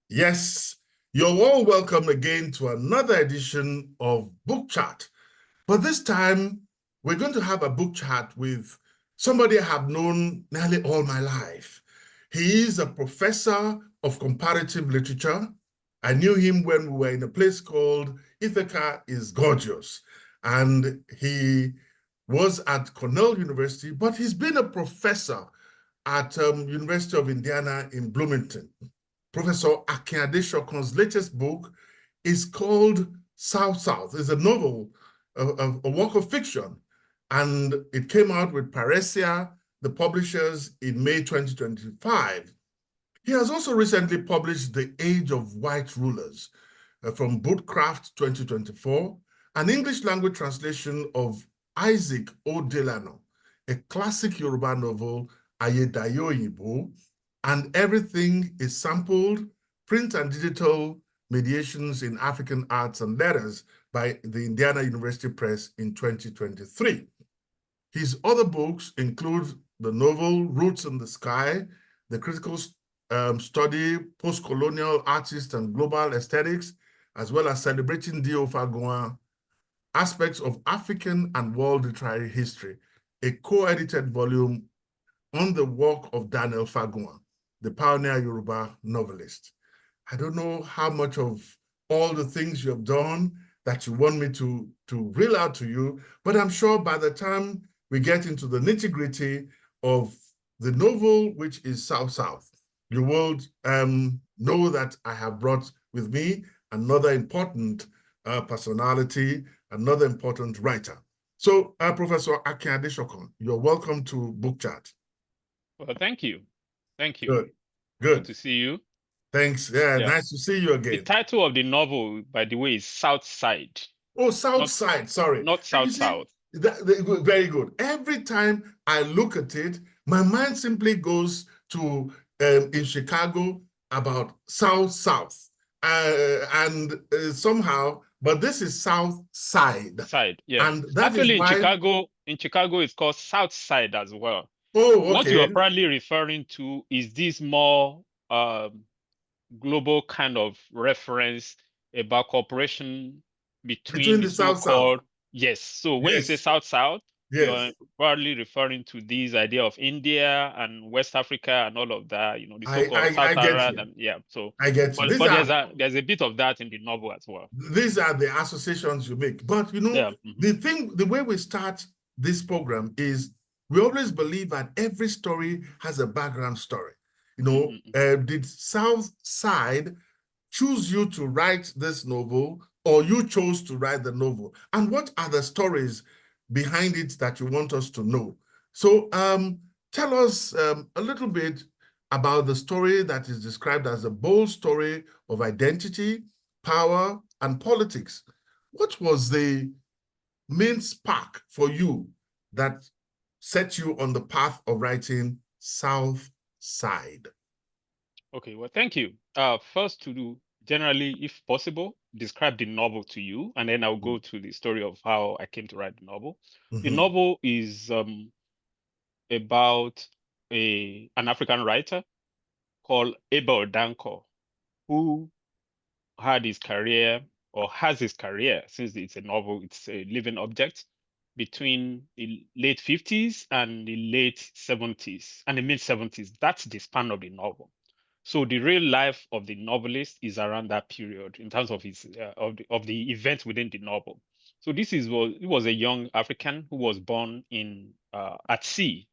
Yes, you're all welcome again to another edition of Book Chat. But this time, we're going to have a book chat with somebody I have known nearly all my life. He is a professor of comparative literature. I knew him when we were in a place called Ithaca is Gorgeous. And he was at Cornell University, but he's been a professor at University of Indiana in Bloomington. Professor Akin Adesokan's latest book is called South South. It's a novel, a work of fiction, and it came out with Paresia, the publishers, in May 2025. He has also recently published The Age of White Rulers from Bootcraft 2024, an English language translation of Isaac O. Delano, a classic Yoruba novel, Ayedayo Yibo, and Everything is Sampled, Print and Digital Mediations in African Arts and Letters by the Indiana University Press in 2023. His other books include the novel Roots in the Sky, the critical study, post-colonial artists and global aesthetics, as well as celebrating D.O. Fagoa, aspects of African and world literary history, a co-edited volume on the work of Daniel Fagoa, the pioneer Yoruba novelist. I don't know how much of all the things you have done that you want me to reel out to you, but I'm sure by the time we get into the nitty-gritty of the novel, which is South South, you will know that I have brought with me another important personality, another important writer. So, Professor Akin Adesokan, you're welcome to Book Chat. Well, thank you. Thank you. Good, Good good. to see you. Thanks. Yeah, Yeah. nice to see you The again. title of the novel, by the way, is South Side. Oh, South Not, Side, sorry. not And you South see, South. very good. Every time I look at it, my mind simply goes to in Chicago about South South. And somehow, but this is South Side. Side, yeah. And that is Actually, why, in Chicago, it's called South Side as well. oh, What you okay. are probably referring to is this more global kind of reference about cooperation between Between the the South South. so-called, yes. So when you say Yes, South South, you're yes. probably referring to this idea of India and West Africa and all of that, the so-called I get Sub-Saharan, you. and yeah. So, I get you. but there's a bit of that in the novel as well. These are the associations you make. But Yeah. the way we start this program is we always believe that every story has a background story. Did South Side choose you to write this novel, or you chose to write the novel? And what are the stories behind it that you want us to know? So tell us a little bit about the story that is described as a bold story of identity, power, and politics. What was the main spark for you that set you on the path of writing South Side? Okay, well, thank you. First, to do generally, if possible, describe the novel to you, and then I'll go to the story of how I came to write the novel. The Mm-hmm. novel is about an African writer called Abel Dankor, who had his career or has his career, since it's a novel, it's a living object, between the late 50s and the late 70s and the mid 70s. That's the span of the novel. So the real life of the novelist is around that period in terms of his of the events within the novel. So he was a young African who was born in at sea,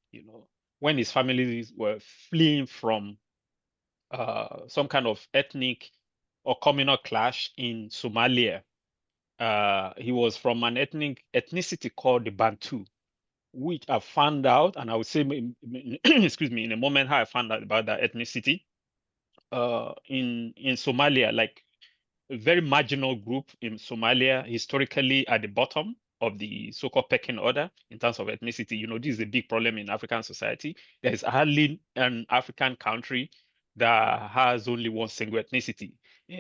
when his families were fleeing from some kind of ethnic or communal clash in Somalia. He was from an ethnicity called the Bantu, which I found out, and I would say, excuse me, in a moment how I found out about that ethnicity in Somalia, like a very marginal group in Somalia, historically at the bottom of the so-called pecking order in terms of ethnicity. This is a big problem in African society. There is hardly an African country that has only one single ethnicity.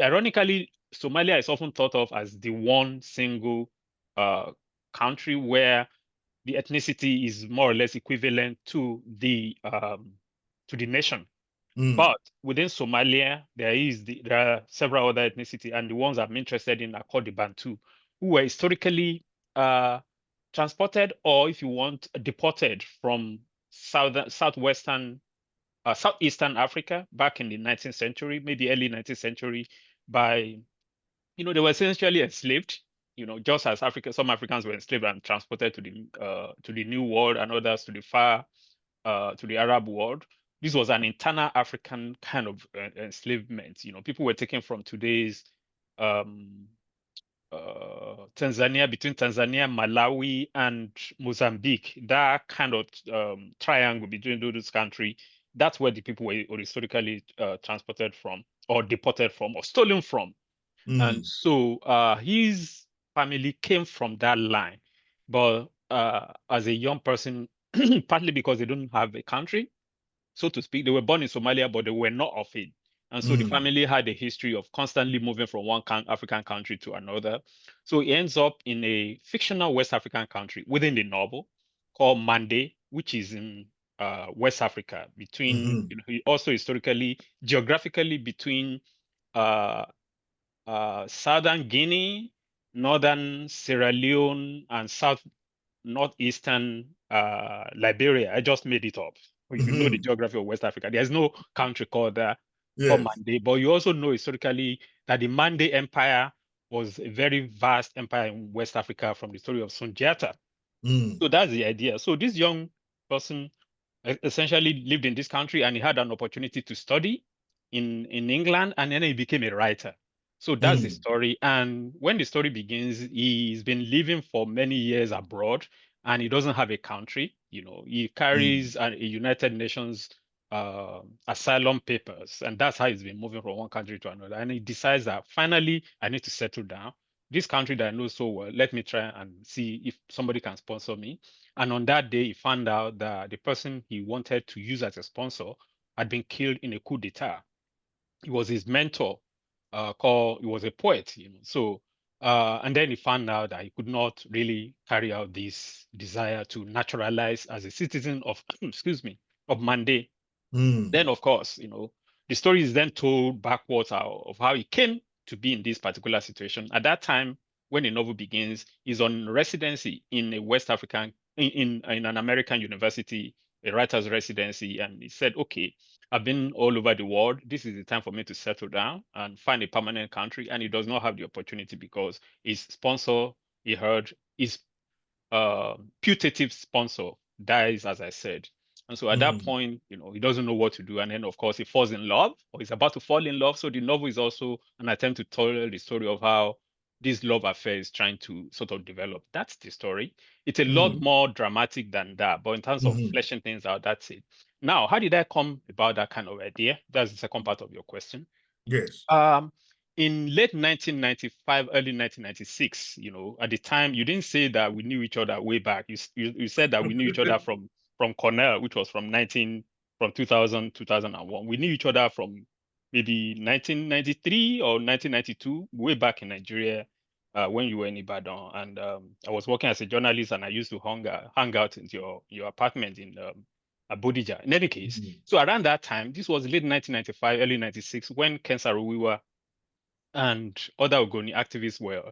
Ironically, Somalia is often thought of as the one single uh, country where the ethnicity is more or less equivalent to the nation. But within Somalia, there are several other ethnicities, and the ones I'm interested in are called the Bantu, who were historically transported, or if you want, deported from southeastern Africa back in the 19th century, maybe early 19th century, by, they were essentially enslaved, just as some Africans were enslaved and transported to the New World, and others to the Arab world. This was an internal African kind of enslavement. People were taken from today's um, Tanzania, between Tanzania, Malawi, and Mozambique. That kind of triangle between those countries. That's where the people were historically transported from, or deported from, or stolen from. And so his family came from that line. But as a young person, partly because they don't have a country, so to speak, they were born in Somalia, but they were not of it. And so the family had a history of constantly moving from one African country to another. So he ends up in a fictional West African country within the novel called Mande, which is in West Africa, he also historically, geographically between uh, southern Guinea, northern Sierra Leone, and northeastern Liberia. I just made it up. If you know the geography of West Africa, there's no country called Yes. Mande, but you also know historically that the Mande Empire was a very vast empire in West Africa from the story of Sundiata. So that's the idea. So this young person essentially lived in this country, and he had an opportunity to study in England, and then he became a writer. So that's the story. And when the story begins, he's been living for many years abroad, and he doesn't have a country. He carries a United Nations asylum papers, and that's how he's been moving from one country to another. And he decides that finally, I need to settle down. This country that I know so well, let me try and see if somebody can sponsor me. And on that day, he found out that the person he wanted to use as a sponsor had been killed in a coup d'etat. He was his mentor, he was a poet, So, and then he found out that he could not really carry out this desire to naturalize as a citizen of, excuse me, of Mande. Then, of course, the story is then told backwards of how he came to be in this particular situation. At that time, when the novel begins, he's on residency in a West African, in an American university, a writer's residency, and he said, "Okay, I've been all over the world. This is the time for me to settle down and find a permanent country." And he does not have the opportunity because his sponsor, he heard, is putative sponsor dies, as I said. And so at that point, he doesn't know what to do. And then, of course, he falls in love, or he's about to fall in love. So the novel is also an attempt to tell the story of how this love affair is trying to sort of develop. That's the story. It's a lot more dramatic than that. But in terms of fleshing things out, that's it. Now, how did I come about that kind of idea? That's the second part of your question. Yes. Um, in late 1995, early 1996, at the time, you didn't say that we knew each other way back. You said that we knew each other from Cornell, which was from 2000, 2001. We knew each other from maybe 1993 or 1992, way back in Nigeria, when you were in Ibadan. And I was working as a journalist, and I used to hang out in your apartment in Bodija. In any case, so around that time, this was late 1995, early 96, when Ken Saro-Wiwa and other Ogoni activists were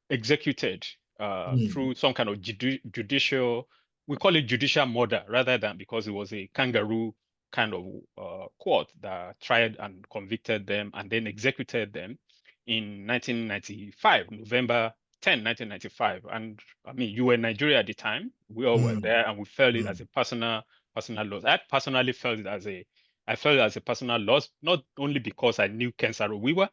executed through some kind of judicial, we call it judicial murder, rather than, because it was a kangaroo kind of court that tried and convicted them and then executed them in 1995, November 10, 1995. And I mean, you were in Nigeria at the time. We all were there, and we felt it as a personal loss. I felt it as a personal loss, not only because I knew Ken Saro-Wiwa,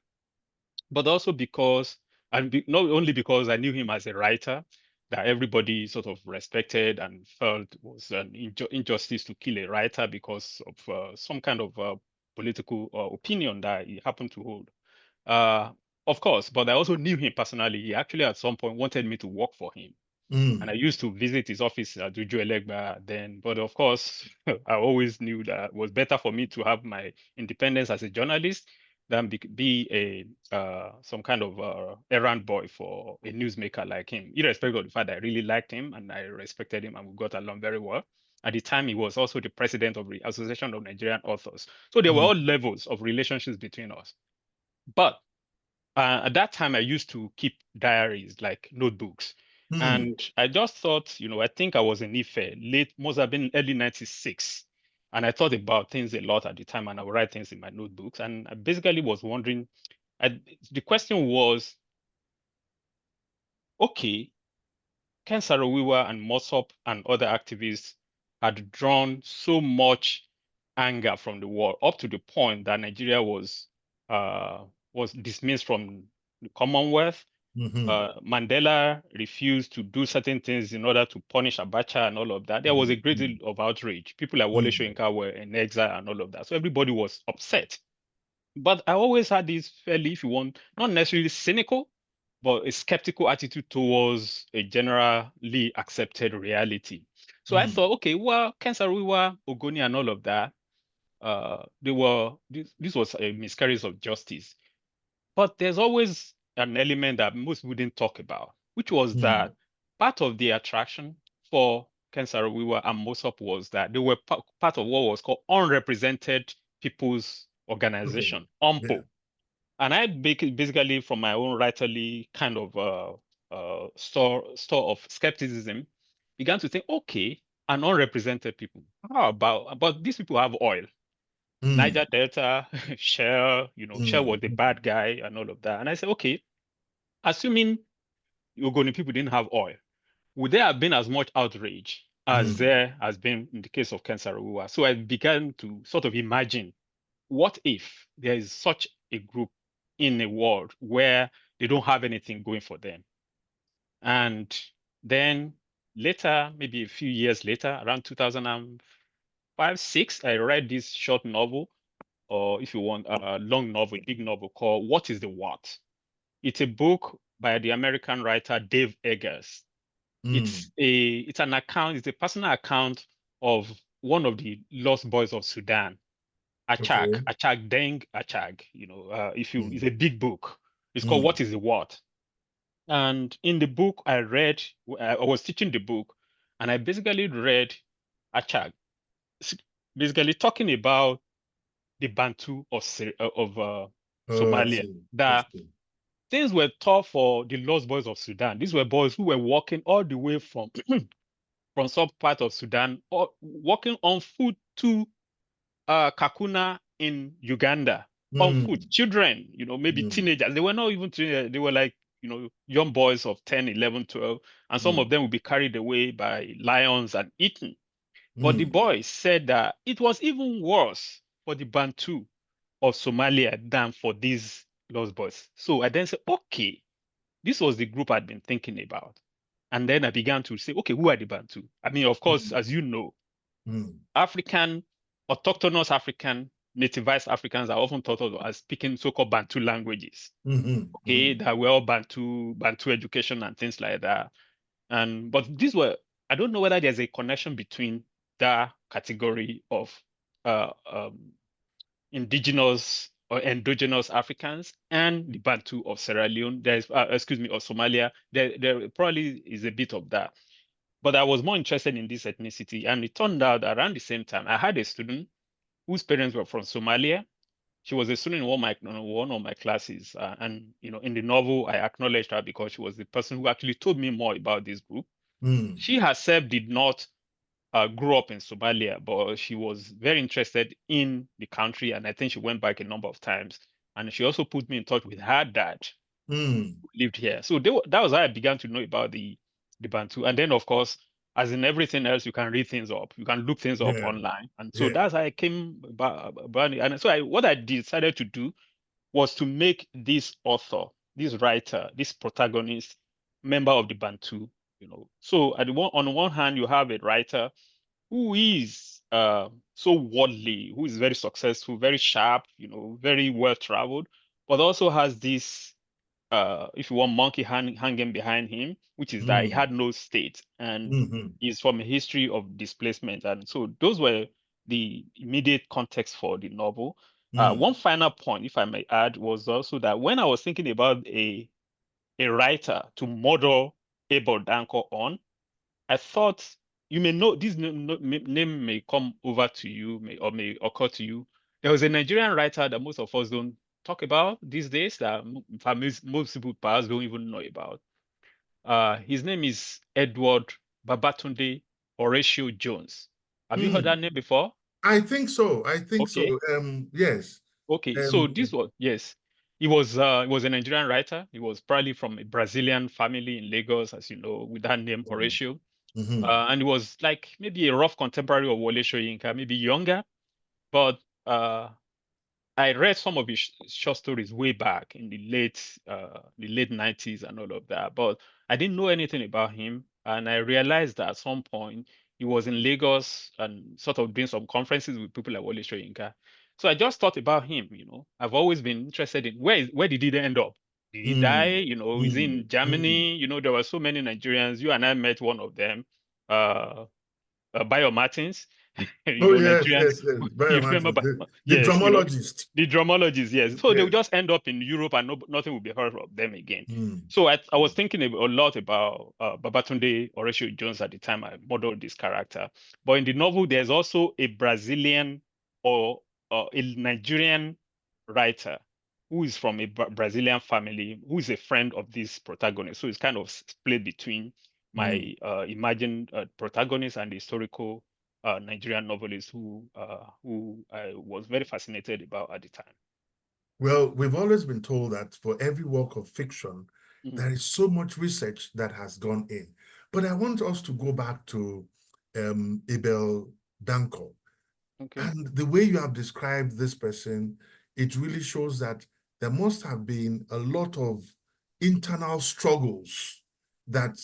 but also because, not only because I knew him as a writer that everybody sort of respected and felt was an injustice to kill a writer because of some kind of political opinion that he happened to hold. Uh, of course, but I also knew him personally. He actually at some point wanted me to work for him. And I used to visit his office at Juju Elegba then. But of course, I always knew that it was better for me to have my independence as a journalist than be a some kind of errand boy for a newsmaker like him, irrespective of the fact that I really liked him and I respected him and we got along very well. At the time, he was also the president of the Association of Nigerian Authors. So there were Mm. all levels of relationships between us. But at that time, I used to keep diaries, like notebooks. Mm. And I just thought, I think I was in Ife, must have been early 96. And I thought about things a lot at the time, and I would write things in my notebooks. And I basically was wondering, the question was, okay, Ken Saro-Wiwa and Mossop and other activists had drawn so much anger from the war up to the point that Nigeria was dismissed from the Commonwealth. Mm-hmm. Mandela refused to do certain things in order to punish Abacha and all of that. There was a great deal Mm. of outrage. People like Wole Mm. Soyinka were in exile and all of that. So everybody was upset. But I always had this fairly, if you want, not necessarily cynical, but a skeptical attitude towards a generally accepted reality. So I Mm. thought, okay, well, Ken Saro-Wiwa, Ogoni, and all of that, this was a miscarriage of justice. But there's always an element that most people didn't talk about, which was Mm. that part of the attraction for Ken Saro-Wiwa and Mossop was that they were part of what was called Unrepresented People's Okay. Organization, Yeah. UMPO. And I basically, from my own writerly kind of store of skepticism, began to think, okay, an unrepresented people. How about these people have oil? Mm. Niger Delta, Shell, Shell was Mm. the bad guy and all of that. And I said, okay, assuming Ogoni people didn't have oil, would there have been as much outrage as Mm. there has been in the case of Ken Saro-Wiwa? So I began to sort of imagine, what if there is such a group in a world where they don't have anything going for them? And then later, maybe a few years later, around 2005, 6, I read this short novel, or if you want, a long novel, big novel called What is the What? It's a book by the American writer Dave Eggers. Mm. It's an account, it's a personal account of one of the lost boys of Sudan, Okay. Deng Achag. If you, it's Mm. a big book. It's called Mm. What is the What? And in the book I read, I was teaching the book, and I basically read Achag, s- basically talking about the Bantu of Oh, I Somalia. see. I That see. things were tough for the lost boys of Sudan. These were boys who were walking all the way from some part of Sudan, or walking on foot to Kakuna in Uganda, on foot. Mm. Children, maybe Mm. teenagers. They were not even teenagers. They were like, young boys of 10, 11, 12, and some of Mm. them would be carried away by lions and eaten. But the Mm. boys said that it was even worse for the Bantu of Somalia than for these lost boys. So I then said, okay, this was the group I'd been thinking about. And then I began to say, okay, who are the Bantu? I mean, of course, Mm. as you know, Mm. African, autochthonous African, nativized Africans are often thought of as speaking so-called Bantu languages. Mhm. Okay, Mhm. that were all Bantu education and things like that. And but these were, I don't know whether there's a connection between that category of uh, um, indigenous or endogenous Africans and the Bantu of Sierra Leone. There's, excuse me, of Somalia. There probably is a bit of that. But I was more interested in this ethnicity, and it turned out that around the same time, I had a student whose parents were from Somalia. She was a student in one of my classes, and in the novel, I acknowledged her because she was the person who actually told me more about this group. Mm. She herself did not grew up in Somalia, but she was very interested in the country, and I think she went back a number of times. And she also put me in touch with her dad, Mm. who lived here. So that was how I began to know about the Bantu. And then, of course, as in everything else, you can read things up, you can look things up Yeah. online, and so Yeah. that's how I came about it. And so what I decided to do was to make this author, this writer, this protagonist, member of the Bantu. So on the one hand, you have a writer who is so worldly, who is very successful, very sharp, very well traveled, but also has this, if you want, monkey hanging behind him, which is that he Mm. had no state and Mhm. is from a history of displacement. And so those were the immediate context for the novel. Mm. One final point, if I may add, was also that when I was thinking about a writer to model Abel Dankor on, I thought you may know this name may come over to you, may occur to you. There was a Nigerian writer that most of us don't talk about these days, that most people perhaps don't even know about. His name is Edward Babatunde Horatio Jones. Have you heard Hmm. that name before? I think so. I think so. Okay. Yes. Okay. So Um, this was, yes. He was a Nigerian writer. He was probably from a Brazilian family in Lagos, as you know, with that name Horatio. mhm. And he was like maybe a rough contemporary of Wole Soyinka, maybe younger, but I read some of his short stories way back in the late 90s and all of that, but I didn't know anything about him. And I realized that at some point he was in Lagos and sort of doing some conferences with people like Wole Soyinka. So I just thought about him, you know. I've always been interested in where did he end up? Did he die? Mm, You know, is he mm, in mm. Germany? You know, there were so many Nigerians. You and I met one of them. Uh, Bio Martins, you Oh know, yes, Nigerian. yes, yes. Very You much. remember, The yes, you know, dramologist. the dramologists, yes. So they'll Yes. just end up in Europe and nothing will be heard of them again. Mm, So I was thinking a lot about Babatunde Horatio Jones at the time I modeled this character. But in the novel, there's also a Brazilian or a Nigerian writer who is from a Brazilian family, who is a friend of this protagonist. So it's kind of split between mm. my imagined protagonist and the historical Nigerian novelist who I was very fascinated about at the time. Well, we've always been told that for every work of fiction, Mhm. there is so much research that has gone in. But I want us to go back to Abel Dankor. Okay. And the way you have described this person, it really shows that there must have been a lot of internal struggles that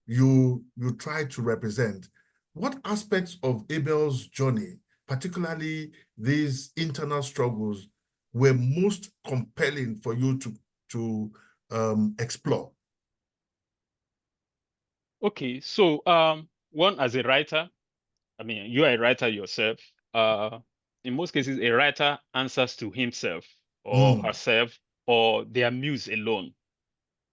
you try to represent. What aspects of Abel's journey, particularly these internal struggles, were most compelling for you to explore? Okay. So one as a writer, I mean, you are a writer yourself. Uh, in most cases, a writer answers to himself or Mm, herself or their muse alone.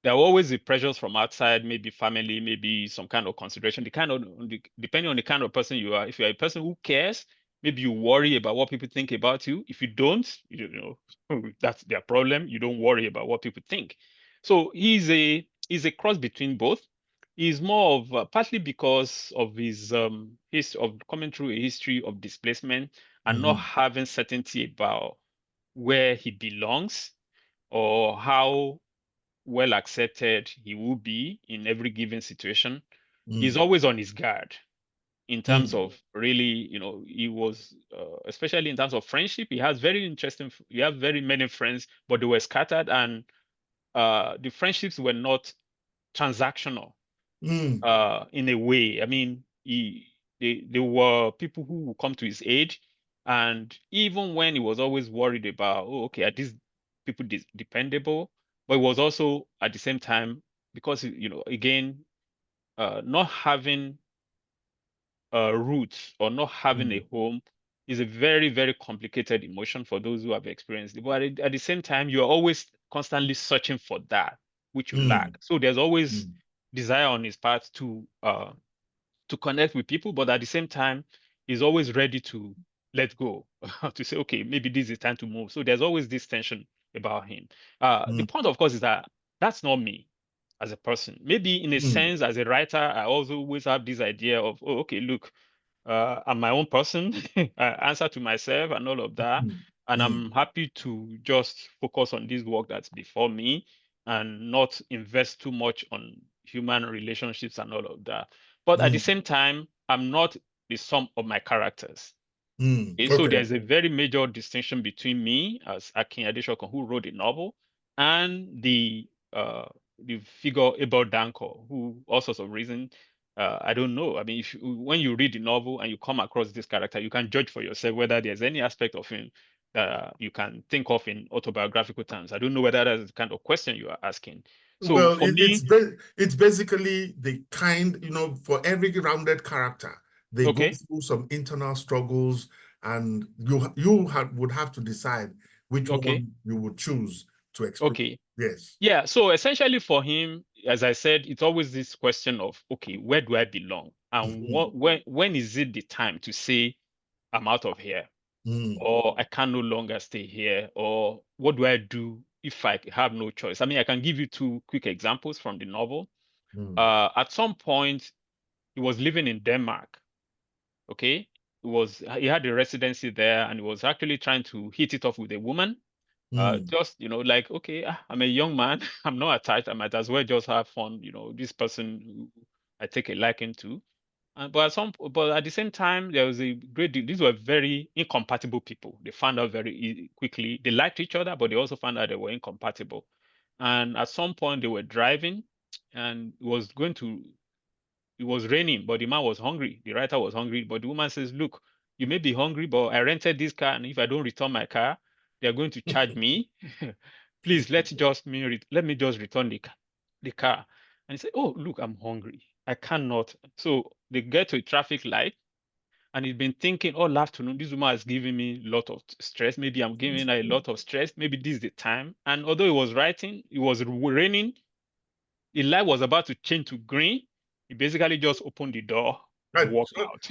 There are always the pressures from outside, maybe family, maybe some kind of consideration. Depending on the kind of person you are. If you're a person who cares, maybe you worry about what people think about you. If you don't, you know, that's their problem. You don't worry about what people think. So he's a cross between both. He's more of partly because of his of coming through a history of displacement and not mhm, having certainty about where he belongs or how well accepted he will be in every given situation. He's mm, always on his guard in terms mm, of really, you know, he was, especially in terms of friendship, he has very many friends, but they were scattered and the friendships were not transactional mm, in a way. I mean, they were people who would come to his aid. And even when he was always worried about, oh, okay, are these people dependable? But it was also at the same time, because, you know, again, not having roots or not having a mm, home is a very, very complicated emotion for those who have experienced it. But at the same time, you're always constantly searching for that which you mm, lack. So there's always mm, desire on his part to connect with people, but at the same time, he's always ready to let go, to say, okay, maybe this is time to move. So there's always this tension about him. The mm, point, of course, is that that's not me as a person. Maybe in a mm, sense, as a writer, I also always have this idea of, oh, okay, look, I'm my own person. I answer to myself and all of that. mm, And mm, I'm happy to just focus on this work that's before me and not invest too much on human relationships and all of that. But at the mm, same time, I'm not the sum of my characters. mm. Okay, so Okay. there's a very major distinction between me as Akin Adesokan, who wrote the novel, and the figure Abel Dankor, who all sorts of reasons I don't know. I mean, when you read the novel and you come across this character, you can judge for yourself whether there's any aspect of him that you can think of in autobiographical terms. I don't know whether that's the kind of question you are asking. So Well, for me, it's basically the kind, for every rounded character, they go okay, through some internal struggles, and would have to decide which okay, one you would choose to explore. okay. Yes. Yeah, so essentially for him, as I said, it's always this question of, okay, where do I belong? And Mhm. when is it the time to say, I'm out of here, Mm, or I can no longer stay here, or what do I do if I have no choice? I mean, I can give you two quick examples from the novel. mm, At some point, he was living in Denmark. Okay, he had a residency there, and he was actually trying to hit it off with a woman. mm, Just like, okay, I'm a young man, I'm not attached, I might as well just have fun. This person who I take a liking to. But at the same time, there was a great deal. These were very incompatible people. They found out very quickly. They liked each other, but they also found out they were incompatible. And at some point, they were driving, and it was raining, but the man was hungry. The writer was hungry, but the woman says, "Look, you may be hungry, but I rented this car, and if I don't return my car, they are going to charge me. Please let me just return the car." And he said, "Oh, look, I'm hungry. I cannot." So they get to a traffic light, and he's been thinking all afternoon, this woman has given me a lot of stress. Maybe I'm giving her a lot of stress. Maybe this is the time. And although he was writing, it was raining, the light was about to change to green. He basically just opened the door and right. walked out.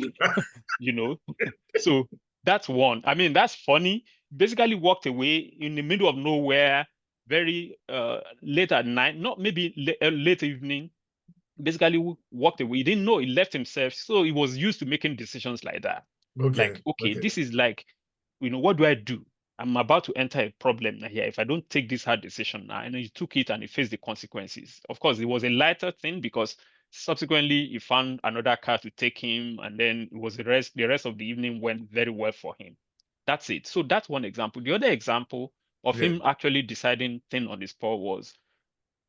you know. So that's one. I mean, that's funny. Basically walked away in the middle of nowhere, very late at night, not maybe late evening. Basically walked away. He didn't know he left himself. So he was used to making decisions like that. Okay, Like, okay, okay. this is like, what do I do? I'm about to enter a problem here. If I don't take this hard decision now, and he took it and he faced the consequences. Of course, it was a lighter thing because subsequently he found another car to take him, and then it was the rest of the evening went very well for him. That's it. So that's one example. The other example of Yeah. him actually deciding thing on the spot was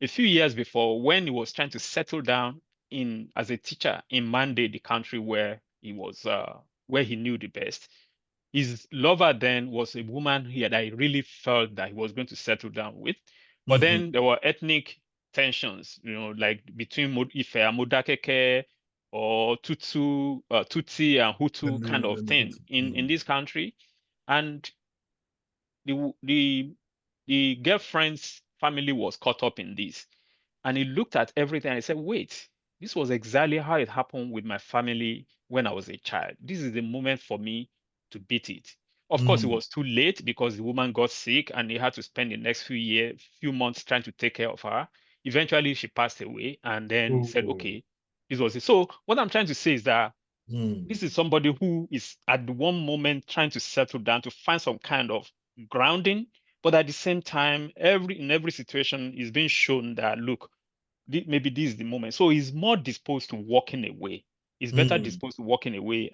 a few years before when he was trying to settle down in as a teacher in Mande, the country where he knew the best. His lover then was a woman that I really felt that he was going to settle down with. But Hmm. then there were ethnic tensions, like between Ife and Modakeke or Tutsi and Hutu kind of And the thing hood. in Mm. this country. And the the the girlfriend's family was caught up in this. And he looked at everything and he said, wait, this was exactly how it happened with my family when I was a child. This is the moment for me to beat it. Of course, it Mm. was too late because the woman got sick and he had to spend the next few months trying to take care of her. Eventually, she passed away. And then he said, Oh. okay, this was it. So, what I'm trying to say is that Mm. this is somebody who is at the one moment trying to settle down to find some kind of grounding, but at the same time, in every situation, is being shown that look, maybe this is the moment. So he's more disposed to walking away. He's better Mm. disposed to walking away,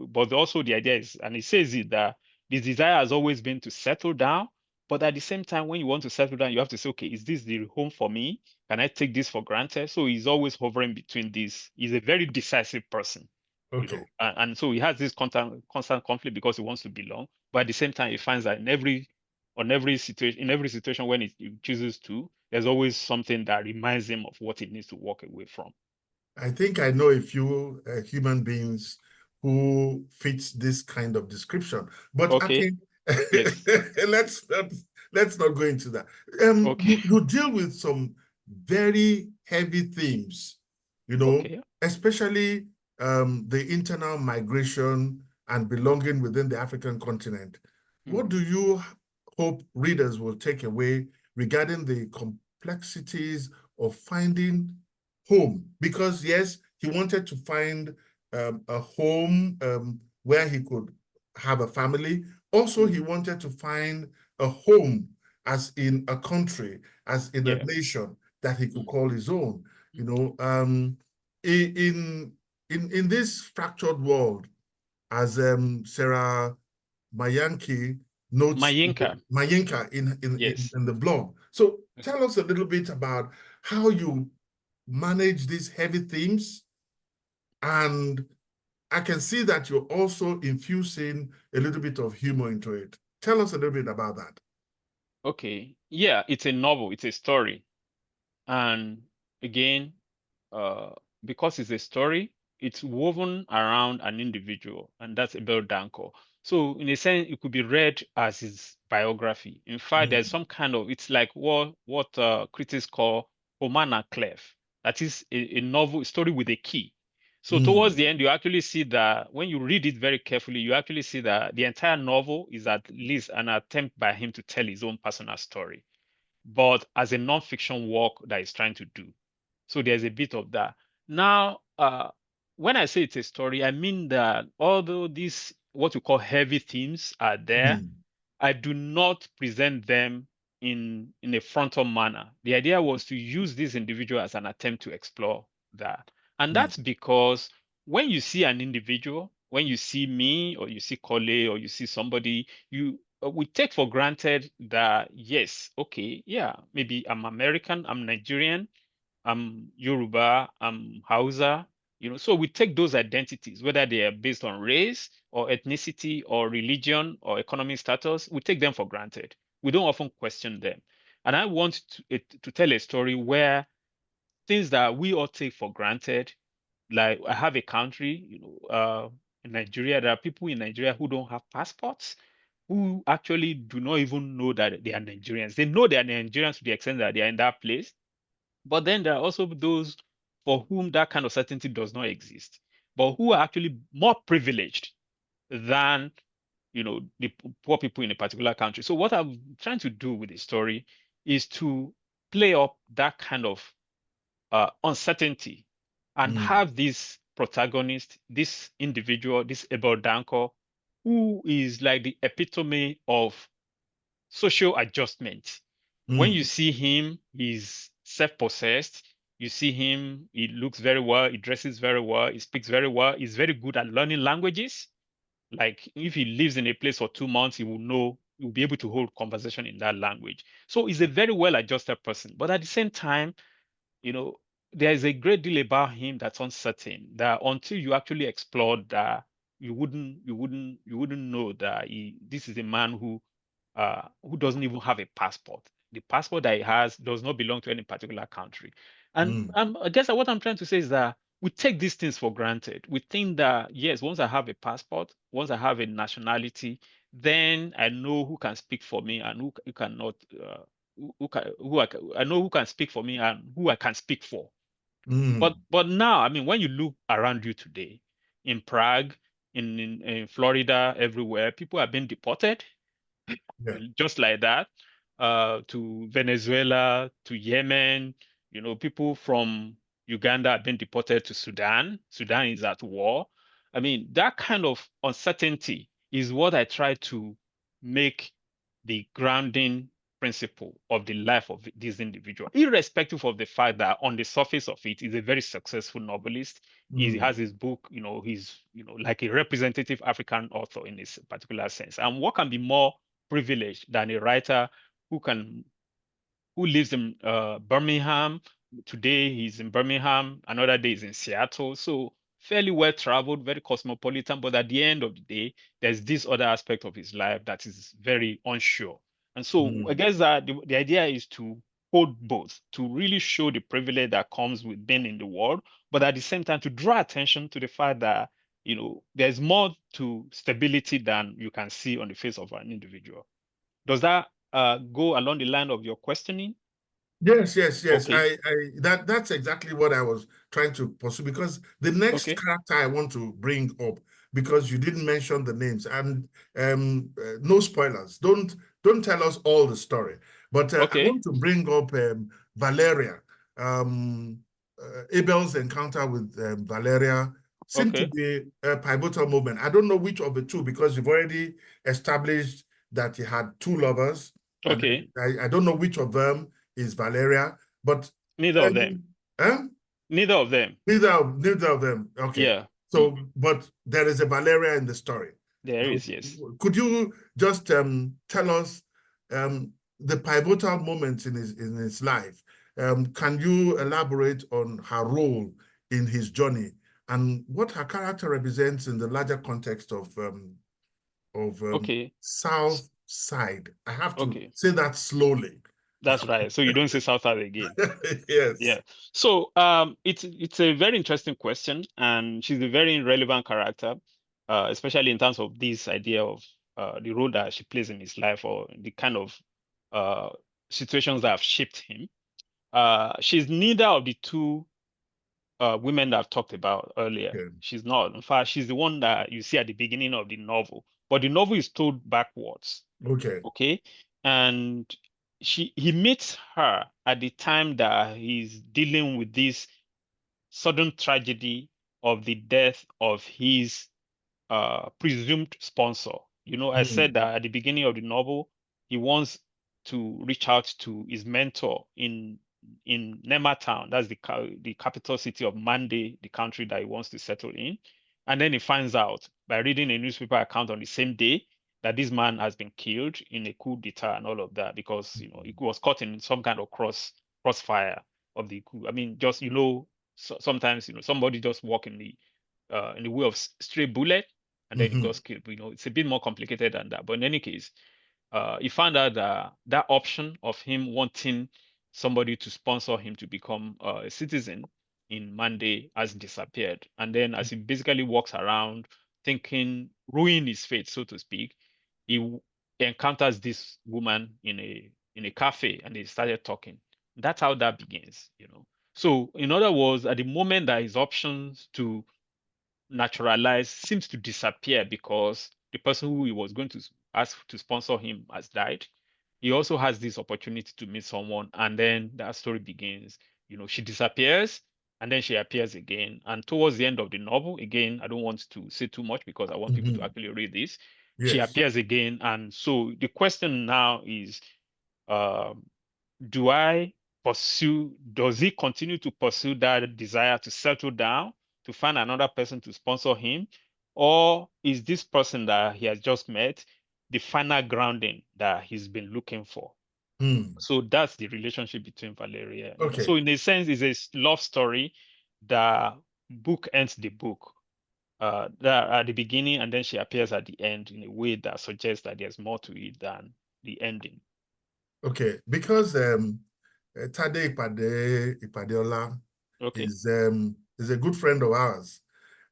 but also the idea is, and he says it that his desire has always been to settle down. But at the same time, when you want to settle down, you have to say, okay, is this the home for me? Can I take this for granted? So he's always hovering between this. He's a very decisive person, Okay. and so he has this constant conflict because he wants to belong, but at the same time, he finds that in every situation when he chooses to, there's always something that reminds him of what he needs to walk away from. I think I know a few human beings who fits this kind of description. But Okay. Akin, Yes. let's not let's not go into that. Okay. You deal with some very heavy themes, Okay. especially the internal migration and belonging within the African continent. What Mm, do you hope readers will take away regarding the complexities of finding home? Because yes, he wanted to find a home where he could have a family. Also, he mm, wanted to find a home as in a country, as in a yeah. nation that he could Mm, call his own. You mm. know, in in this fractured world, as Sarah Mayanki notes, Mayinka. Mayinka Yes. in the blog. So Okay. tell us a little bit about how you manage these heavy themes. And I can see that you're also infusing a little bit of humor into it. Tell us a little bit about that. Okay. Yeah, it's a novel, it's a story. And again, uh, because it's a story, it's woven around an individual, and that's Abel Dankor. So, in a sense, it could be read as his biography. In fact, there's Mm, some kind of it's like what critics call roman à clef. That is a novel, a story with a key. So towards the end, you actually see that when you read it very carefully, you actually see that the entire novel is at least an attempt by him to tell his own personal story, but as a non-fiction work that he's trying to do. So there's a bit of that. Now, when I say it's a story, I mean that although these what we call heavy themes are there, I do not present them in a frontal manner. The idea was to use this individual as an attempt to explore that. And that's because when you see an individual, when you see me or you see Kole or you see somebody, you we take for granted that yes, okay, yeah, maybe I'm American, I'm Nigerian, I'm Yoruba, I'm Hausa, so we take those identities, whether they are based on race or ethnicity or religion or economic status, we take them for granted. We don't often question them. And I want to tell a story where things that we all take for granted, like I have a country, in Nigeria, there are people in Nigeria who don't have passports, who actually do not even know that they are Nigerians. They know they are Nigerians to the extent that they are in that place, but then there are also those for whom that kind of certainty does not exist, but who are actually more privileged than the poor people in a particular country. So what I'm trying to do with the story is to play up that kind of uncertainty and have this protagonist, this individual, this Abel Dankor, who is like the epitome of social adjustment. When you see him, he's self-possessed. You see him, he looks very well, he dresses very well, he speaks very well, he's very good at learning languages. Like if he lives in a place for 2 months, he will be able to hold conversation in that language. So he's a very well-adjusted person. But at the same time, you know, there is a great deal about him that's uncertain, that until you actually explore that, you wouldn't know that this is a man who doesn't even have a passport. The passport that he has does not belong to any particular country. And I guess what I'm trying to say is that we take these things for granted. We think that, yes, once I have a passport, once I have a nationality, then I know who can speak for me and who cannot, I know who can speak for me and who I can speak for. But now, I mean, when you look around you today, in Prague, in Florida, everywhere, people are being deported Yeah. just like that, to Venezuela, to Yemen. People from Uganda have been deported to Sudan. Sudan is at war. I mean, that kind of uncertainty is what I try to make the grounding principle of the life of this individual, irrespective of the fact that on the surface of it, he's a very successful novelist. He has his book, he's, like a representative African author in this particular sense. And what can be more privileged than a writer who lives in Birmingham? Today he's in Birmingham, another day he's in Seattle. So fairly well traveled, very cosmopolitan. But at the end of the day, there's this other aspect of his life that is very unsure. And so I guess that the idea is to hold both, to really show the privilege that comes with being in the world, but at the same time to draw attention to the fact that there's more to stability than you can see on the face of an individual. Does that go along the line of your questioning? Yes, yes, yes. Okay. That's exactly what I was trying to pursue, because the next Okay. character I want to bring up, because you didn't mention the names, and no spoilers. Don't tell us all the story, but I Okay. want to bring up Valeria. Um, Abel's encounter with Valeria seemed to Okay. be a pivotal moment. I don't know which of the two, because you've already established that he had two lovers, and Okay. I don't know which of them is Valeria, but Neither of them. um, eh? Neither of them. Neither of them. Okay. Yeah. So, but there is a Valeria in the story. There Now, is, yes. could you just tell us the pivotal moments in his life? Can you elaborate on her role in his journey and what her character represents in the larger context of Okay. South Side? I have to Okay. say that slowly. That's right. So you don't say South Side again. Yes. Yeah. So it's a very interesting question, and she's a very relevant character, especially in terms of this idea of the role that she plays in his life or the kind of uh, situations that have shaped him. She's neither of the two women that I've talked about earlier. Okay. She's not. In fact, she's the one that you see at the beginning of the novel. But the novel is told backwards. Okay. Okay. And he meets her at the time that he's dealing with this sudden tragedy of the death of his presumed sponsor. You know, I said Mm. that at the beginning of the novel, he wants to reach out to his mentor in Nema town. That's the capital city of Mande, the country that he wants to settle in. And then he finds out by reading a newspaper account on the same day that this man has been killed in a coup d'etat and all of that because he was caught in some kind of crossfire of the coup. I mean, just sometimes somebody just walk in the way of stray bullet and then he Hmm. got killed. It's a bit more complicated than that. But in any case, he found out that that option of him wanting somebody to sponsor him to become a citizen in Monday has disappeared. And then as he basically walks around thinking, ruin his fate, so to speak, he encounters this woman in a cafe and they started talking. That's how that begins. So in other words, at the moment that his options to naturalize seems to disappear because the person who he was going to ask to sponsor him has died. He also has this opportunity to meet someone, and then that story begins. She disappears and then she appears again. And towards the end of the novel, again, I don't want to say too much because I want people to Hmm. actually read this. She Yes. appears again. And so the question now is, um, do I does he continue to pursue that desire to settle down, to find another person to sponsor him? Or is this person that he has just met the final grounding that he's been looking for? Mm. So that's the relationship between Valeria. Okay. So in a sense, it's a love story that book ends the book. That at the beginning, and then she appears at the end in a way that suggests that there's more to it than the ending. Okay. Because Tade Ipadeola Okay. is a good friend of ours,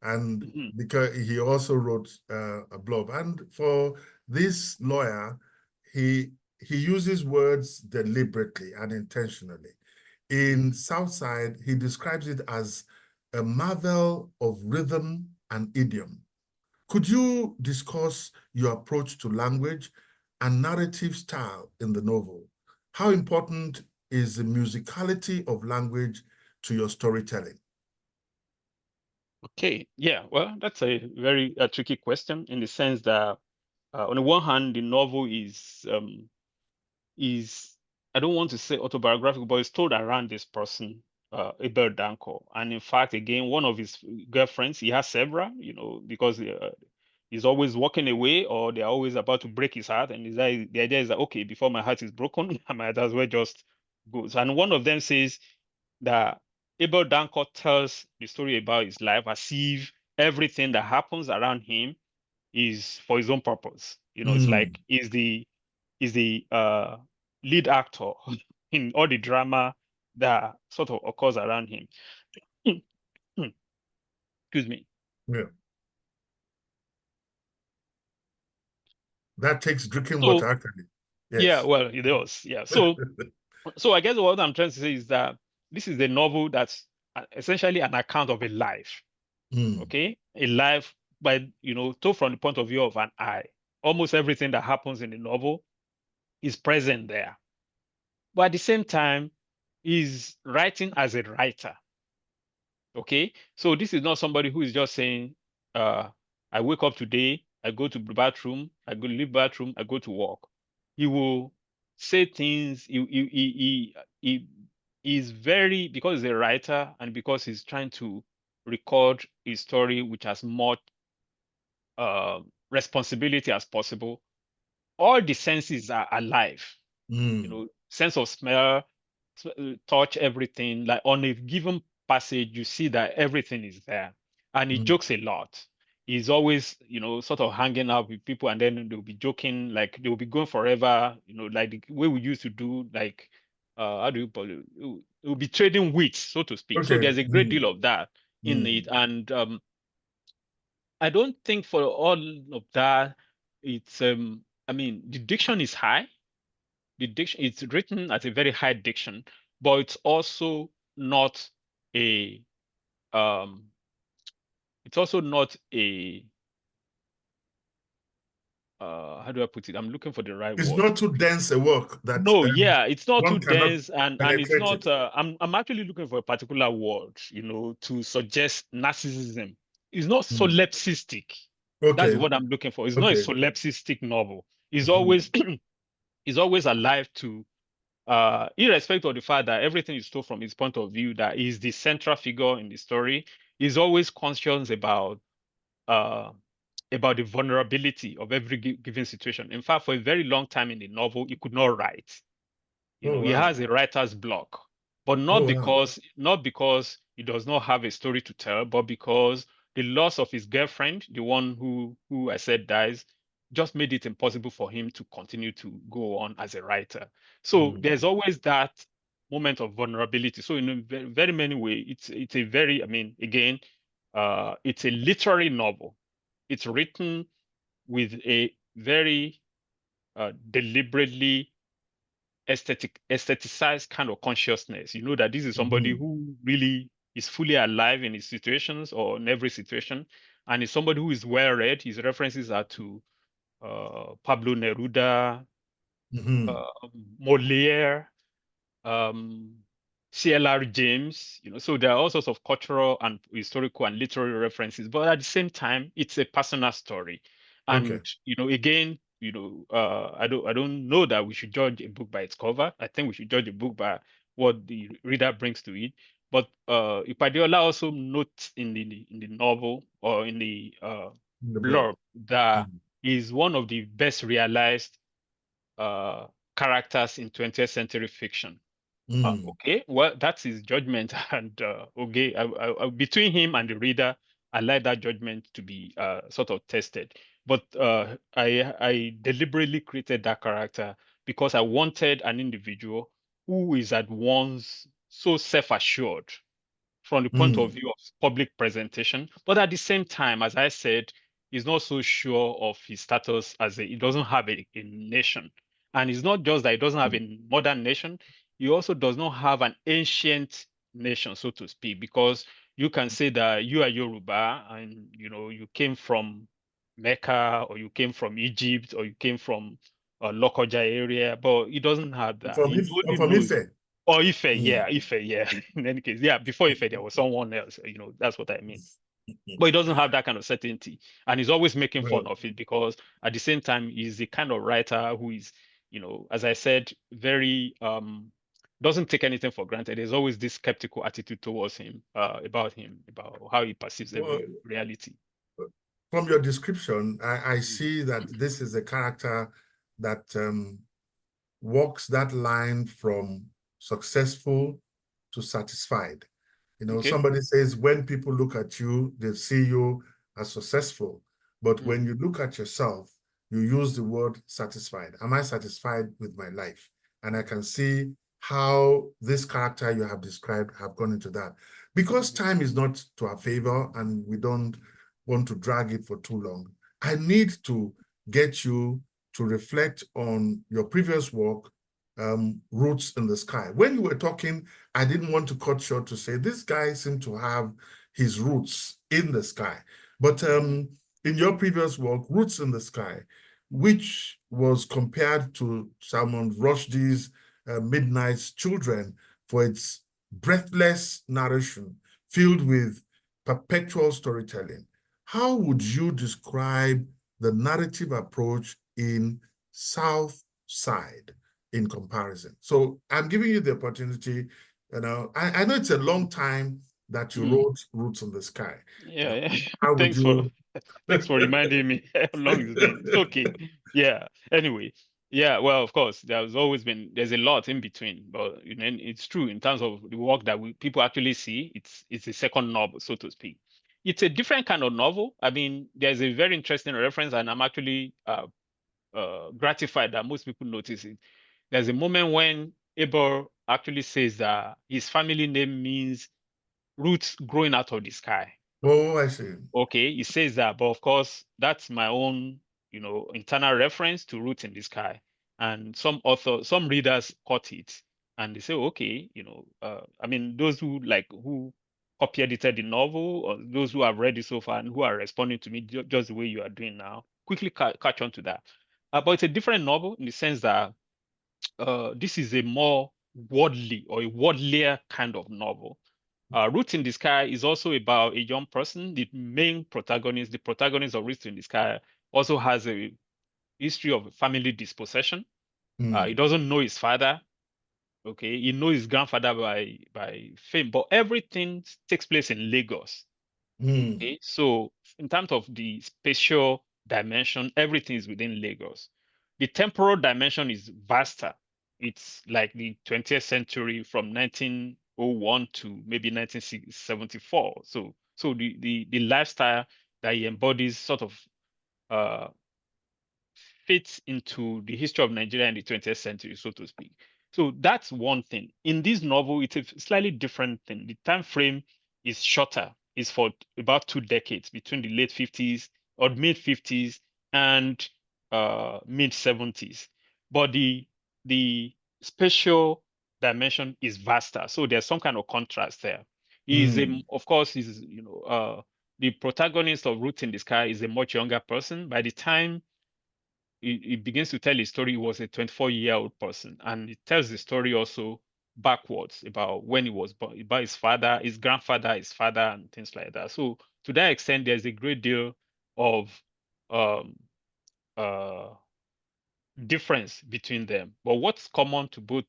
and Mhm. because he also wrote a blog, and for this lawyer, he uses words deliberately and intentionally. In Southside, he describes it as a marvel of rhythm and idiom. Could you discuss your approach to language and narrative style in the novel? How important is the musicality of language to your storytelling? Okay, yeah, well, that's a very tricky question in the sense that, on the one hand, the novel is I don't want to say autobiographical, but it's told around this person, Abel Dankor, and in fact, again, one of his girlfriends, he has several, because he's always walking away, or they're always about to break his heart, and the idea is that okay, before my heart is broken, I might as well just go. And one of them says that Abel Dankor tells the story about his life as if everything that happens around him is for his own purpose. It's Mm, like he's the lead actor in all the drama that sort of occurs around him. Excuse me. yeah, that takes drinking water, So actually. yeah, Yes. well, it does. Yeah. So I guess what I'm trying to say is that this is a novel that's essentially an account of a life. Mm, Okay, a life by told from the point of view of an I. Almost everything that happens in the novel is present there, but at the same time, he's writing as a writer. Okay, so this is not somebody who is just saying, I wake up today, I go to the bathroom, I go leave bathroom, I go to work. He will say things. He is very, because he's a writer and because he's trying to record his story with as much uh, responsibility as possible. All the senses are alive. mm, Sense of smell, touch, everything. Like on a given passage, you see that everything is there. And he mm. jokes a lot. He's always, sort of hanging out with people and then they'll be joking, like they'll be going forever, like the way we used to do, like, how do you call it? We'll be trading wits, so to speak. So Okay. there's a great Mm, deal of that in it. mm, And I don't think for all of that, I mean, the diction is high. The diction, it's written at a very high diction, but it's also not a it's also not a how do I put it? I'm looking for the right It's word. not too dense a work that No, yeah, it's not too one cannot dense, and it's penetrate not. it. I'm actually looking for a particular word, to suggest narcissism. It's not Mm. solipsistic. That's Okay, what I'm looking for. It's not a okay. solipsistic novel. It's Mhm. always it's always alive to, irrespective of the fact that everything is told from his point of view, that he's the central figure in the story. He's always conscious uh about the vulnerability of every given situation. In fact, for a very long time in the novel, he could not write. Oh He wow. has a writer's block, but Oh wow. not because he does not have a story to tell, but because the loss of his girlfriend, the one who I said dies, just made it impossible for him to continue to go on as a writer. So there's Mm. always that moment of vulnerability. So in a very, very many ways, it's a very, I mean, again, it's a literary novel. It's written with a very deliberately aestheticized kind of consciousness. You know that this is somebody Mhm. who really is fully alive in his situations or in every situation, and is somebody who is well read. His references are to Pablo Neruda, Mhm. uh, Molière, um, CLR James, so there are all sorts of cultural and historical and literary references, but at the same time, it's a personal story. Okay. And, again, I don't know that we should judge a book by its cover. I think we should judge a book by what the reader brings to it. But Ipadiola also notes in the novel or in the In the blog. blurb that Mm. is one of the best realized uh, characters in 20th century fiction. Mm. Okay, well, that's his judgment, and okay, between him and the reader, I like that judgment to be sort of tested. But I deliberately created that character because I wanted an individual who is at once so self-assured from the point of Mm. view of public presentation. But at the same time, as I said, he's not so sure of his status he doesn't have a nation. And it's not just that he doesn't have a modern nation, he also does not have an ancient nation, so to speak, because you can say that you are Yoruba and you came from Mecca or you came from Egypt or you came from Lokoja area, but he doesn't have that. From He if only from knows. Ife. Oh, Ife, Mm. yeah, Ife, yeah. In any case, yeah, before Ife, there was someone else, that's what I mean. But he doesn't have that kind of certainty. And he's always making fun Well, of it because at the same time, he's the kind of writer who is, as I said, very, doesn't take anything for granted. There's always this skeptical attitude towards him, about how he perceives well, every reality. from your description, I Mm. see that this is a character that walks that line from successful to satisfied. Okay. Somebody says when people look at you, they see you as successful. But Mm. when you look at yourself, you use the word satisfied. Am I satisfied with my life? And I can see how this character you have described have gone into that. Because Mhm. time is not to our favor and we don't want to drag it for too long, I need to get you to reflect on your previous work, Roots in the Sky. When you were talking, I didn't want to cut short to say this guy seemed to have his roots in the sky. But in your previous work, Roots in the Sky, which was compared to Salman Rushdie's Midnight's Children for its breathless narration filled with perpetual storytelling, how would you describe the narrative approach in South Side in comparison? So I'm giving you the opportunity. I know it's a long time that you Mm. wrote Roots in the Sky. Yeah, yeah. How would Thanks for you? thanks for reminding me how long it's been. It's okay. Yeah. Anyway, yeah, well, of course, there's a lot in between, but and it's true in terms of the work that people actually see, it's a second novel, so to speak. It's a different kind of novel. I mean, there's a very interesting reference, and I'm actually gratified that most people notice it. There's a moment when Abel actually says that his family name means roots growing out of the sky. Oh, I see. Okay, it says that, but of course, that's my own, internal reference to Roots in the Sky. And some readers caught it and they say, okay, I mean, those who copy edited the novel, or those who have read it so far and who are responding to me just the way you are doing now, quickly catch on to that. But it's a different novel in the sense that this is a more worldly or a worldlier kind of novel. Roots in the Sky is also about a young person. The main protagonist, the protagonist of Roots in the Sky, also has a history of family dispossession. He doesn't know his father. Okay, he knows his grandfather by fame, but everything takes place in Lagos. Mm. Okay, so in terms of the spatial dimension, everything is within Lagos. The temporal dimension is vaster. It's like the 20th century from 1901 to maybe 1974. So the lifestyle that he embodies sort of uh, fits into the history of Nigeria in the 20th century, so to speak. So that's one thing. In this novel, it's a slightly different thing. The time frame is shorter. It's for about 2 decades between the late 50s or mid 50s and mid 70s. But the spatial dimension is vaster. So there's some kind of contrast there. Mm. Of course, the protagonist of Roots in the Sky is a much younger person. By the time it begins to tell a story. He was a 24-year-old person, and it tells the story also backwards about when he was born, about his father, his grandfather, his father, and things like that. So to that extent, there's a great deal of um, uh, difference between them. But what's common to both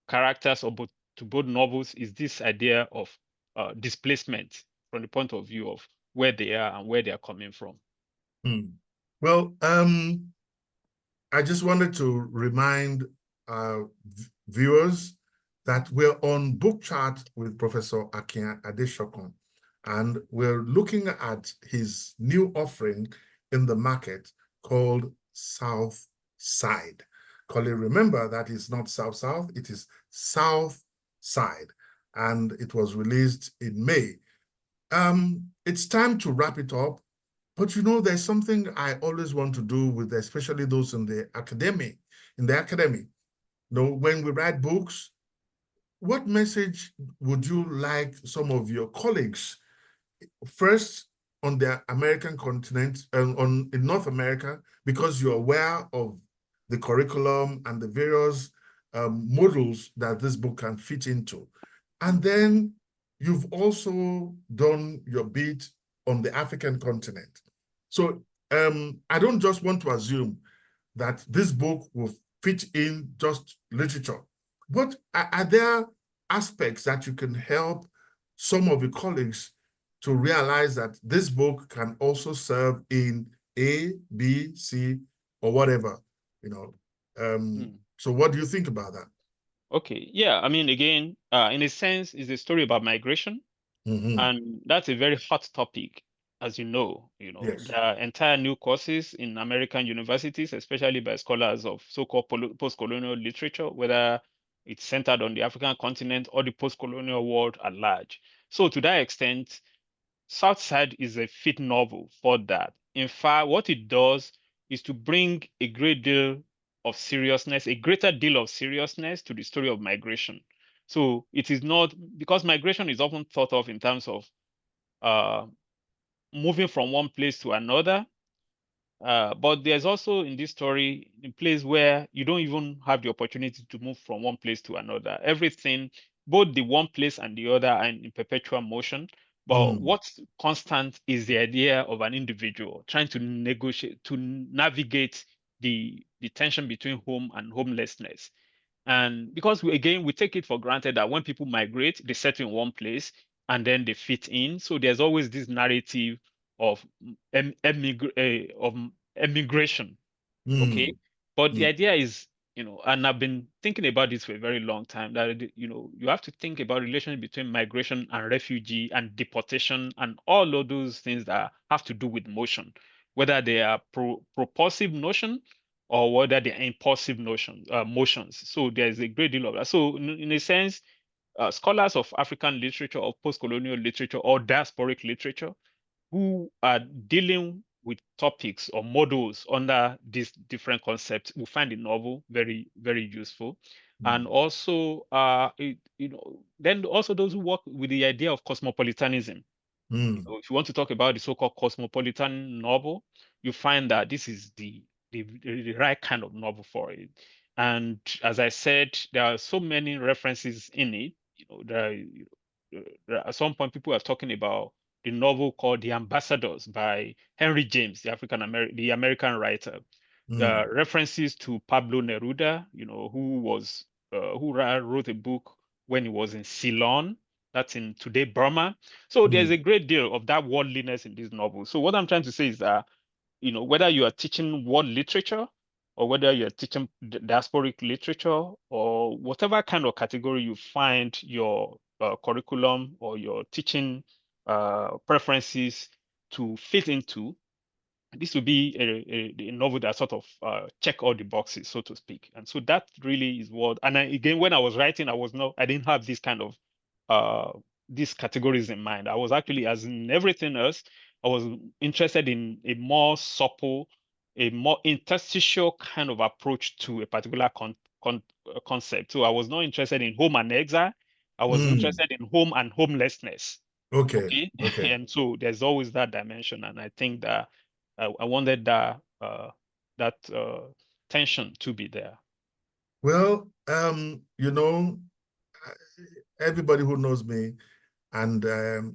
characters or both to both novels is this idea of displacement from the point of view of where they are and where they are coming from. Mm. Well, I just wanted to remind viewers that we're on book chat with Professor Akin Adesokan, and we're looking at his new offering in the market called South Side. Colly, remember that it's not South-South, it is South Side, and it was released in May. It's time to wrap it up. But there's something I always want to do with, especially those in the academy, when we write books, what message would you like some of your colleagues, first on the American continent, in North America, because you're aware of the curriculum and the various models that this book can fit into. And then you've also done your bit on the African continent. So I don't just want to assume that this book will fit in just literature. But are there aspects that you can help some of your colleagues to realize that this book can also serve in A, B, C, or whatever, So what do you think about that? Okay, yeah, I mean, again, in a sense, it's a story about migration. Mm-hmm. And that's a very hot topic, as you know. Yes. There are entire new courses in American universities, especially by scholars of so-called post-colonial literature, whether it's centered on the African continent or the post-colonial world at large. So to that extent, Southside is a fit novel for that. In fact, what it does is to bring a great deal of seriousness, a greater deal of seriousness to the story of migration. So it is not because migration is often thought of in terms of uh, moving from one place to another. But there's also in this story a place where you don't even have the opportunity to move from one place to another. Everything, both the one place and the other, are in perpetual motion. But Mm. what's constant is the idea of an individual trying to negotiate, to navigate the tension between home and homelessness. And because again, we take it for granted that when people migrate, they settle in one place and then they fit in. So there's always this narrative of of emigration. Okay. Mm. But the Mm. idea is, and I've been thinking about this for a very long time, that, you have to think about relationship between migration and refugee and deportation and all of those things that have to do with motion, whether they are propulsive notion or whether they're impulsive motions. So there's a great deal of that. So in a sense, scholars of African literature or post-colonial literature or diasporic literature who are dealing with topics or models under these different concepts, we find the novel very, very useful. And also, then also those who work with the idea of cosmopolitanism. If you want to talk about the so-called cosmopolitan novel, you find that this is the right kind of novel for it. And as I said, there are so many references in it. At some point, people are talking about the novel called The Ambassadors by Henry James, the American writer. The references to Pablo Neruda, who wrote a book when he was in Ceylon, that's in today Burma. So there's a great deal of that worldliness in this novel. So what I'm trying to say is that, whether you are teaching world literature or whether you're teaching diasporic literature or whatever kind of category you find your curriculum or your teaching preferences to fit into, this would be a novel that sort of check all the boxes, so to speak. And so that really is what. And again, when I was writing, I didn't have this kind of these categories in mind. I was actually, as in everything else, I was interested in a more supple, a more interstitial kind of approach to a particular concept. So I was not interested in home and exile. I was interested in home and homelessness. Okay. Okay. Okay. And so there's always that dimension. And I think that I wanted that tension to be there. Well, everybody who knows me and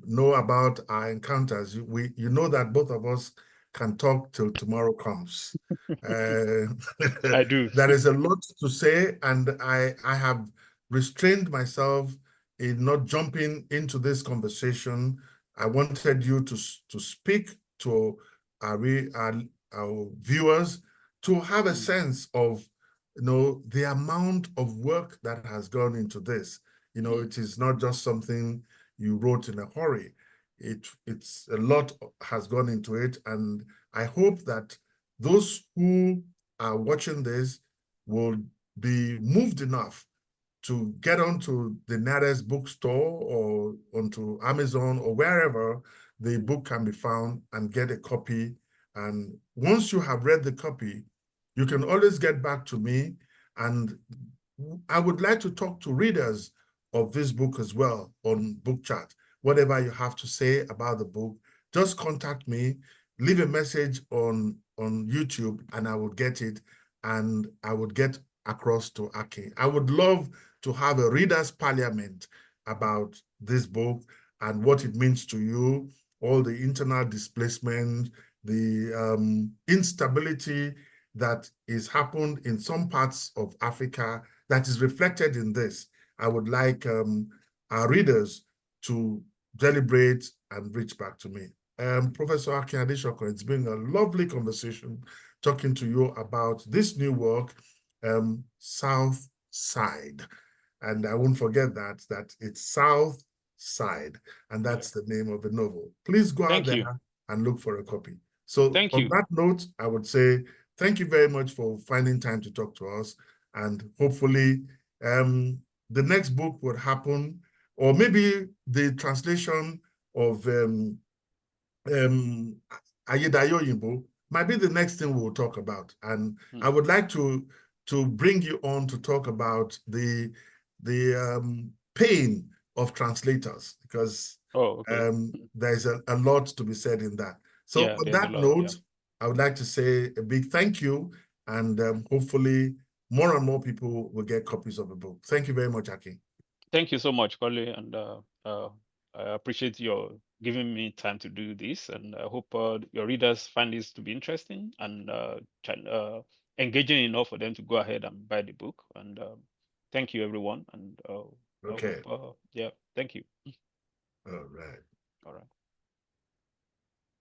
know about our encounters, you know that both of us can talk till tomorrow comes. I do. There is a lot to say, and I have restrained myself in not jumping into this conversation. I wanted you to speak to our viewers to have a sense of the amount of work that has gone into this. It is not just something you wrote in a hurry. It's a lot has gone into it, and I hope that those who are watching this will be moved enough to get onto the nearest bookstore or onto Amazon or wherever the book can be found and get a copy. And once you have read the copy, you can always get back to me, and I would like to talk to readers of this book as well on Book Chat. Whatever you have to say about the book, just contact me, leave a message on YouTube, and I would get it, and I would get across to Akin. I would love to have a readers' parliament about this book and what it means to you, all the internal displacement, the instability that is happened in some parts of Africa that is reflected in this. I would like our readers to deliberate and reach back to me. Professor Akin Adesokan, it's been a lovely conversation talking to you about this new work, South Side. And I won't forget that it's South Side, and that's the name of the novel. Please go out there and look for a copy. So on that note, I would say thank you very much for finding time to talk to us, and hopefully the next book would happen, or maybe the translation of Ayedayo Yimbo might be the next thing we'll talk about. And I would like to bring you on to talk about the pain of translators, because there's a lot to be said in that. So on that note, I would like to say a big thank you, and hopefully more and more people will get copies of the book. Thank you very much, Akin. Thank you so much, Kole, and I appreciate your giving me time to do this, and I hope your readers find this to be interesting and engaging enough for them to go ahead and buy the book. And thank you, everyone, and I hope, thank you. All right.